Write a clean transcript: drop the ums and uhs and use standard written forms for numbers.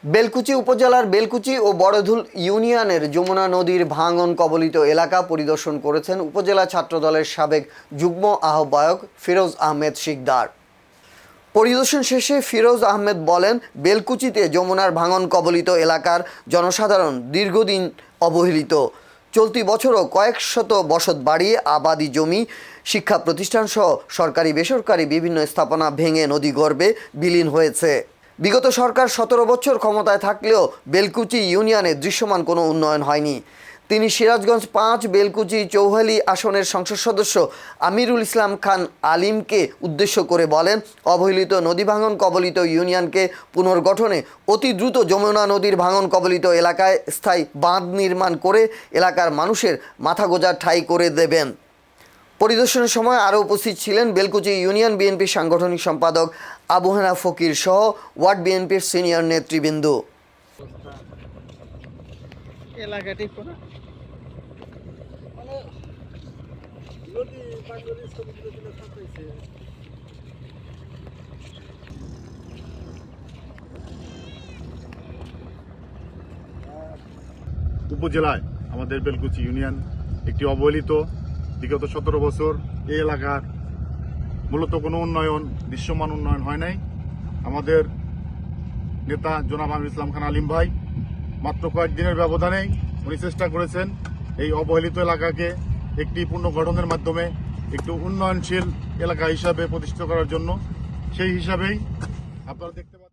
বেলকুচি উপজেলার বেলকুচি ও বড়ধুল ইউনিয়নের যমুনা নদীর ভাঙন কবলিত এলাকা পরিদর্শন করেছেন উপজেলা ছাত্রদলের সাবেক যুগ্ম আহ্বায়ক ফিরোজ আহমেদ শিকদার। পরিদর্শন শেষে ফিরোজ আহমেদ বলেন, বেলকুচিতে যমুনার ভাঙন কবলিত এলাকার জনসাধারণ দীর্ঘদিন অবহেলিত। চলতি বছরও কয়েক শত বসত বাড়ি, আবাদি জমি, শিক্ষা প্রতিষ্ঠান সহ সরকারি বেসরকারি বিভিন্ন স্থাপনা ভেঙে নদীগর্ভে বিলীন হয়েছে। বিগত সরকার 17 বছর ক্ষমতায় থাকলেও বেলকুচি ইউনিয়নে দৃশ্যমান কোনো উন্নয়ন হয়নি। তিনি সিরাজগঞ্জ 5 বেলকুচি চৌহালি আসনের সংসদ সদস্য আমিরুল ইসলাম খান আলিমকে উদ্দেশ্য করে বলেন, অবহেলিত নদী ভাঙন কবলিত ইউনিয়নকে পুনর্গঠনে অতি দ্রুত যমুনা নদীর ভাঙন কবলিত এলাকায় স্থায়ী বাঁধ নির্মাণ করে এলাকার মানুষের মাথা গোঁজার ঠাঁই করে দেবেন। পরিদর্শনের সময় আরও উপস্থিত ছিলেন বেলকুচি ইউনিয়ন বিএনপির সাংগঠনিক সম্পাদক আবু হেনা ফকির সহ ওয়ার্ড বিএনপির সিনিয়র নেতৃবৃন্দ। উপজেলায় আমাদের বেলকুচি ইউনিয়ন একটি অবহেলিত। বিগত 17 বছর এই এলাকার মূলত কোনো উন্নয়ন, দৃশ্যমান উন্নয়ন হয় নাই। আমাদের নেতা জনাব আমিরুল ইসলাম খান আলিম ভাই মাত্র কয়েকদিনের ব্যবধানেই উনি চেষ্টা করেছেন এই অবহেলিত এলাকাকে একটি পুনর্গঠনের মাধ্যমে একটু উন্নয়নশীল এলাকা হিসাবে প্রতিষ্ঠিত করার জন্য। সেই হিসাবেই আপনারা দেখতে পাচ্ছেন